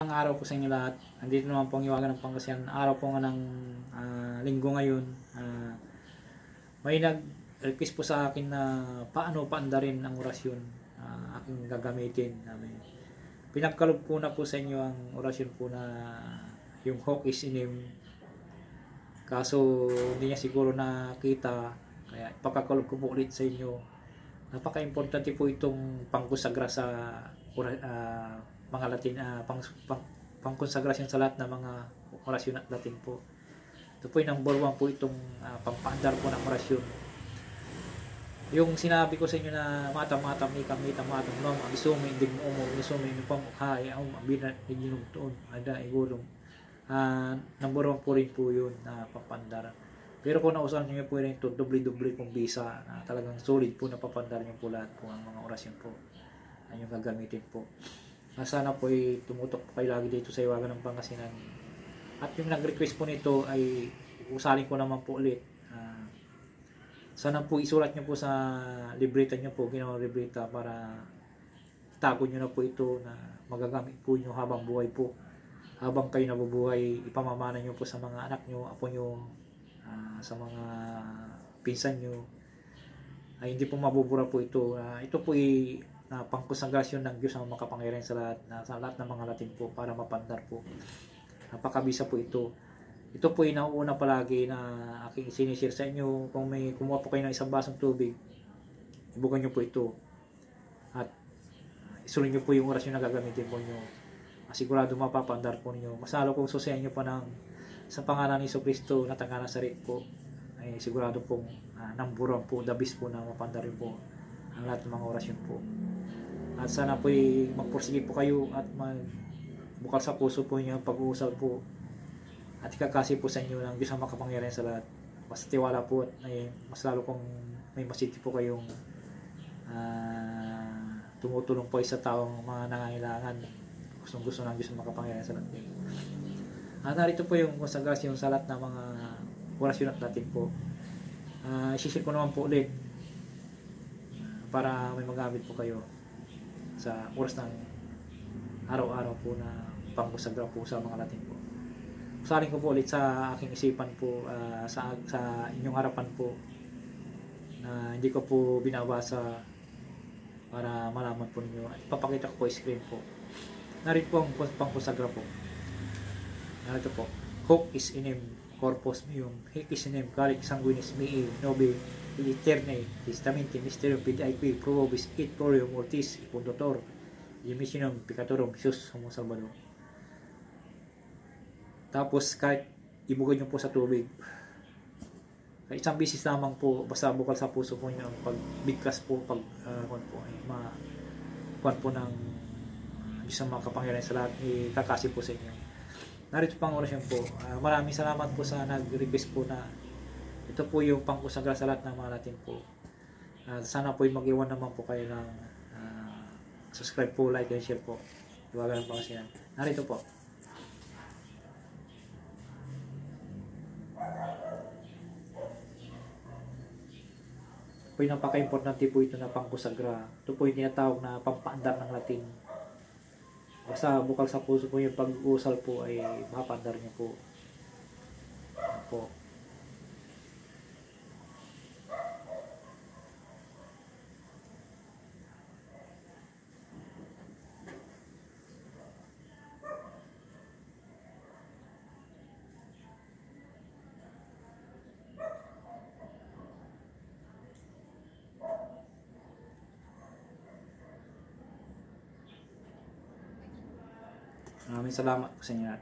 Ang araw po sa inyo lahat. Andito naman po ang Iwagan ng Pangasinan. Araw po nga ng linggo ngayon. May nag-request po sa akin na paano paandarin ang orasyon aking gagamitin. Pinagkalog ko na po sa inyo ang orasyon po na yung Hawk is in him. Kaso hindi niya siguro nakita. Kaya ipakakalog ko po ulit sa inyo. Napaka-importante po itong pangkonsagra sa mga Latin, pangkonsagrasyon sa lahat ng mga orasyon at Latin po. Ito po yung number 1 po itong pampaandar po ng orasyon. Yung sinabi ko sa inyo na matam-matam, ikam-itam, matam, nom, abisumi, indig mo umo, abisumi, nupang hay, ang abina, iginugtuon, ada, igulong. Number 1 po rin po yun na pampandar. Pero kung nausahan nyo po rin ito, doble-doble pong bisa, talagang solid po na papandar nyo po lahat po ang mga orasyon po. Ang yung gagamitin po. Sana po ay tumutok po kayo lagi dito sa Iwagan ng Pangasinan. At yung nag-request po nito ay usalin ko naman po ulit. Sana po isulat nyo po sa libreta nyo po, ginawang libreta para itago nyo na po ito na magagamit po nyo habang buhay po. Habang kayo nabubuhay, ipamamana nyo po sa mga anak nyo, apo nyo, sa mga pinsan nyo. Ay hindi po mabubura po ito. Ito po ay pangkonsagrasyon ng Diyos ang makapangyarihan sa lahat ng mga Latin po para mapandar po. Napakabisa po ito. Ito po yung nauuna palagi na aking sinishare sa inyo. Kung may kumuha po kayo ng isang basong tubig, ibukan nyo po ito. At isunin nyo po yung orasyon na gagamitin po nyo. Sigurado mapapandar po ninyo. Masalo kung susayan nyo pa sa pangalan ni Jesucristo na tangalan sa rin po. Ay sigurado pong namburan po, the best po na mapandar rin po ang lahat ng mga orasyon po. At sana po magpursige po kayo at magbukal sa puso po niyo ang pag-uusap po. At ikakasi po sa inyo ng Diyos ang makapangyarihan sa lahat. Mas tiwala po at mas lalo kung may masiti po kayong tumutulong po sa taong mga nangangailangan. Gustong-gusto ng Diyos ang makapangyarihan sa lahat. At narito po yung konsagrasyon sa lahat ng mga orasyon at Latin po. Isishare ko naman po ulit para may magamit po kayo sa oras ng araw-araw po na pangkonsagra po sa mga Latin po. Usalin ko po ulit sa aking isipan po, sa inyong harapan po, na hindi ko po binabasa para malaman po ninyo. At papakita ko po screen po. Narito po ang pangkonsagra po. Narito po. Hoc is in him, corpus meum, hic is in him, calic sanguinis mei, nobe, eterne, testamenti, mysterium, pedique, probis, et prorium, mortis, ipundotor, dimissionum, peccatorum, Jesus, homo salvador. Tapos, kahit ibugan nyo po sa tubig, isang bisis lamang po, basta bukal sa puso po nyo, ang pagbigkas po, kuwan po ng isang mga kapangyarihan sa lahat, ikakasi po sa inyo. Narito pang orasyon po. Maraming salamat po sa nag-request po na ito po yung pangkonsagra sa lahat ng mga Latin po. Sana po mag-iwan naman po kayo ng subscribe po, like, and share po. Iwagan ng Pangasinan. Narito po. Po yung napaka-importante po ito na pangkonsagra. Ito po yung tinatawag na pampaandar ng Latin. Basta bukal sa puso po yung pag-uusal po ay mapandar niyo po. Po. Maraming salamat po sa inyo lahat.